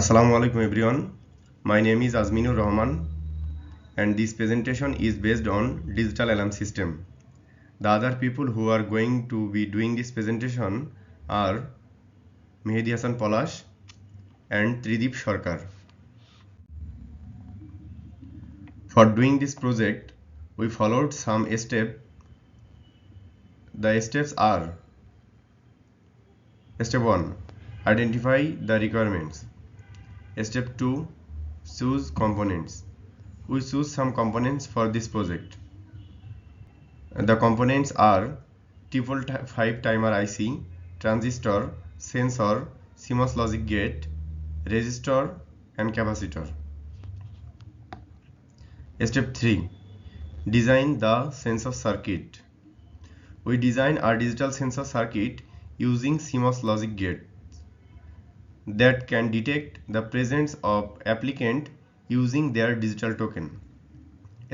Assalamu alaikum everyone. My name is Azminur Rahman and this presentation is based on digital alarm system. The other people who are going to be doing this presentation are MEHEDI HASAN POLASH and TRIDIB SARKAR. For doing this project, we followed some steps. The steps are: Step 1. Identify the requirements. Step 2. Choose components. We choose some components for this project. The components are 555 timer IC, transistor, sensor, CMOS logic gate, resistor and capacitor. Step 3. Design the sensor circuit. We design our digital sensor circuit using CMOS logic gates that can detect the presence of applicant using their digital token.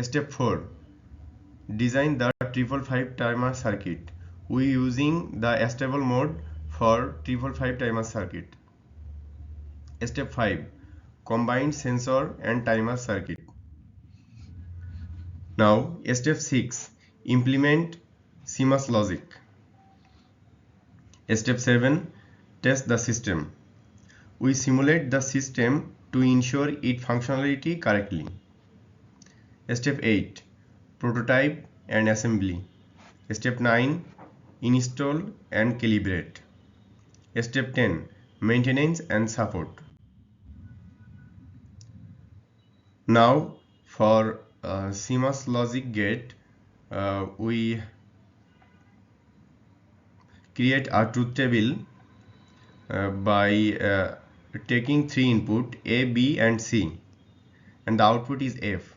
Step 4. Design the 555 timer circuit. We using the stable mode for 555 timer circuit. Step 5. Combined sensor and timer circuit. Now step 6. Implement CMOS logic. Step 7. Test the system. We simulate the system to ensure its functionality correctly. Step 8. Prototype and assembly. Step 9. Install and calibrate. Step 10. Maintenance and support. Now for CMOS logic gate, we create a truth table by taking three input A, B and C, and the output is F.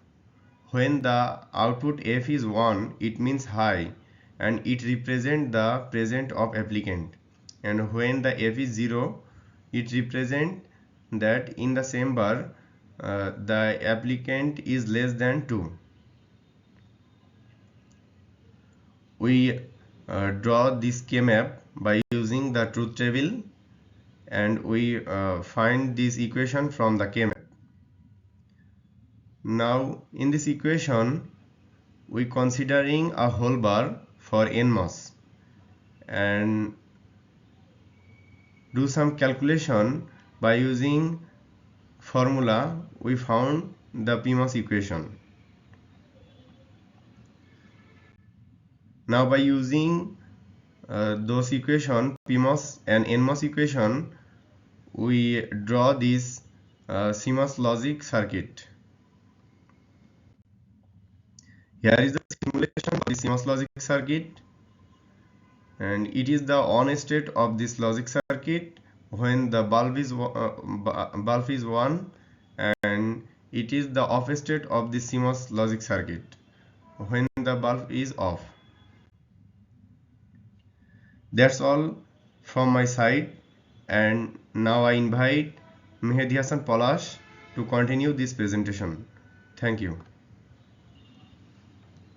When the output F is 1, it means high and it represents the presence of applicant, and when the F is 0, it represents that in the chamber the applicant is less than 2. We draw this K-map by using the truth table, and we find this equation from the K-map. Now in this equation we considering a whole bar for NMOS and do some calculation. By using formula we found the PMOS equation. Now by using those equation, PMOS and NMOS equation, we draw this CMOS logic circuit. Here is the simulation of the CMOS logic circuit, and it is the on state of this logic circuit when the bulb is 1, and it is the off state of the CMOS logic circuit when the bulb is off. That's all from my side, and now I invite MEHEDI HASAN POLASH to continue this presentation. Thank you.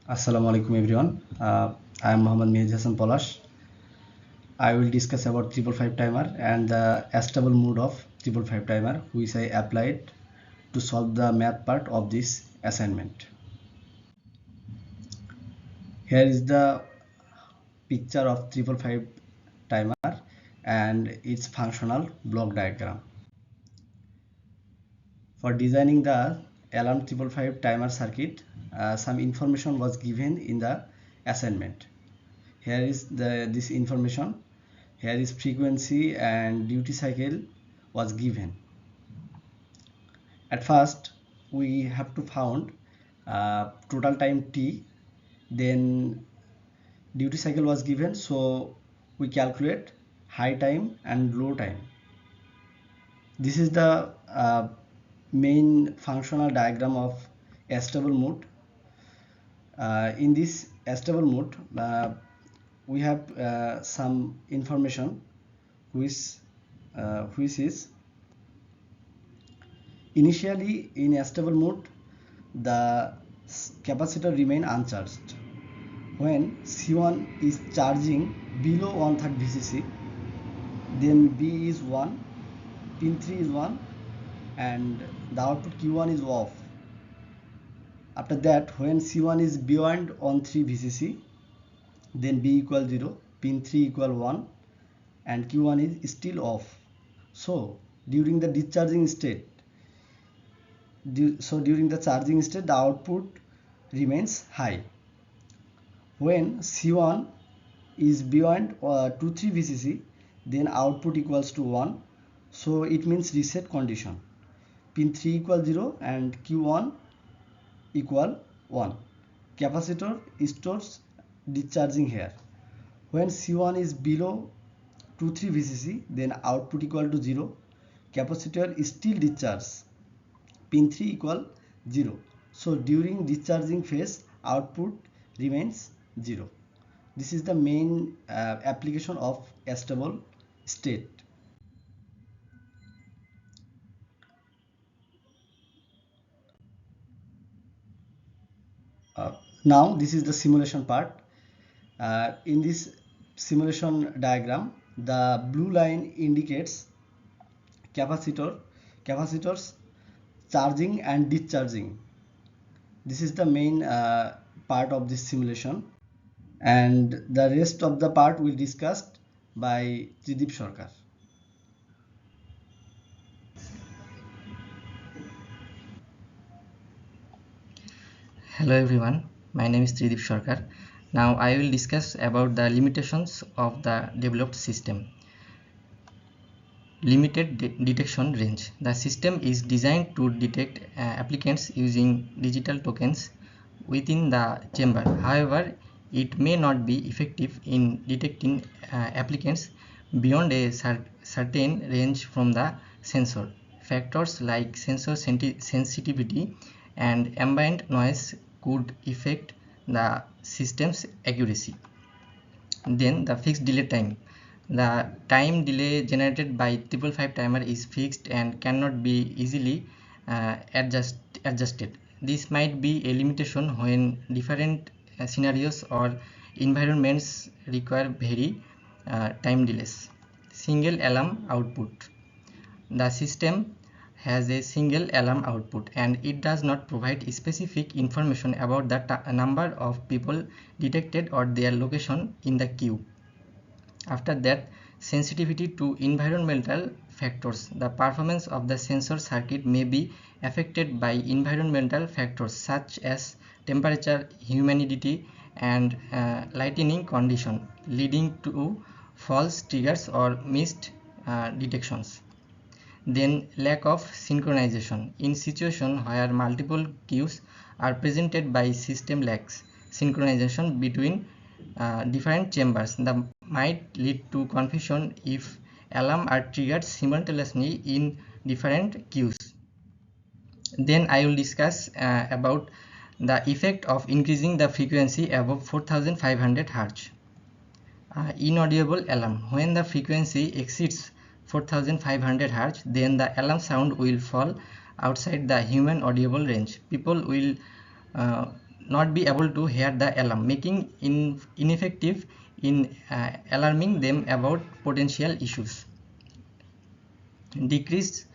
Assalamu alaikum everyone. I am MEHEDI HASAN POLASH. I will discuss about 555 timer and the stable mode of 555 timer, which I applied to solve the math part of this assignment. Here is the picture of 555 timer and its functional block diagram. For designing the alarm 555 timer circuit, some information was given in the assignment. Here is this information. Here is frequency and duty cycle was given. At first we have to found total time T, then duty cycle was given, so we calculate high time and low time. This is the main functional diagram of stable mode. In this stable mode we have some information which is initially in stable mode the capacitor remain uncharged. When C1 is charging below 130 VCC, then B is 1, pin 3 is 1, and the output Q1 is off. After that, when C1 is beyond on 3 VCC, then B equal 0, pin 3 equal 1, and Q1 is still off. So during the discharging state, during the charging state, the output remains high. When C1 is beyond 2-3 VCC, then output equals to 1. So it means reset condition. Pin 3 equal 0 and Q1 equal 1. Capacitor stores discharging here. When C1 is below 2-3 VCC, then output equal to 0. Capacitor is still discharges. Pin 3 equal 0. So during discharging phase, output remains 0. This is the main application of a stable state. Now this is the simulation part. In this simulation diagram, the blue line indicates capacitors charging and discharging. This is the main part of this simulation, and the rest of the part will be discussed by TRIDIB SARKAR. Hello everyone, my name is TRIDIB SARKAR. Now I will discuss about the limitations of the developed system. Limited detection range. The system is designed to detect applicants using digital tokens within the chamber. However, it may not be effective in detecting applicants beyond a certain range from the sensor. Factors like sensor sensitivity and ambient noise could affect the system's accuracy. Then the fixed delay time. The time delay generated by 555 timer is fixed and cannot be easily adjusted. This might be a limitation when different scenarios or environments require very time delays. Single alarm output. The system has a single alarm output and it does not provide specific information about the number of people detected or their location in the queue. After that, sensitivity to environmental factors. The performance of the sensor circuit may be affected by environmental factors such as temperature, humidity, and lighting condition, leading to false triggers or missed detections. Then lack of synchronization. In situation where multiple queues are presented by system lacks synchronization between different chambers, that might lead to confusion if alarms are triggered simultaneously in different queues. Then I will discuss about the effect of increasing the frequency above 4500 Hz. Inaudible alarm. When the frequency exceeds 4500 Hz, then the alarm sound will fall outside the human audible range. People will not be able to hear the alarm, making ineffective in alarming them about potential issues. Decreased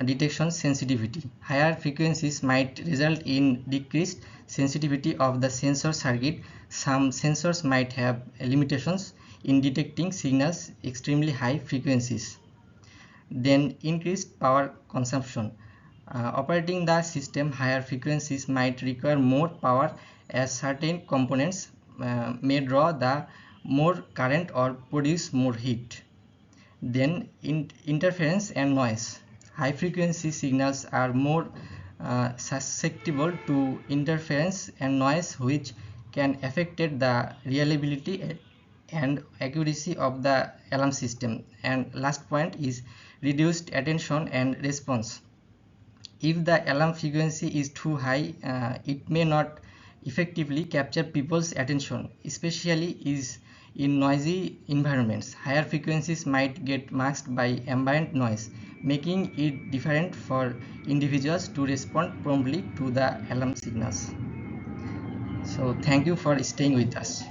detection sensitivity. Higher frequencies might result in decreased sensitivity of the sensor circuit. Some sensors might have limitations in detecting signals extremely high frequencies. Then increased power consumption. Operating the system higher frequencies might require more power as certain components may draw the more current or produce more heat. Then interference and noise. High frequency signals are more susceptible to interference and noise, which can affect the reliability and accuracy of the alarm system. And last point is reduced attention and response. If the alarm frequency is too high, it may not effectively capture people's attention, especially in noisy environments. Higher frequencies might get masked by ambient noise, making it difficult for individuals to respond promptly to the alarm signals. So thank you for staying with us.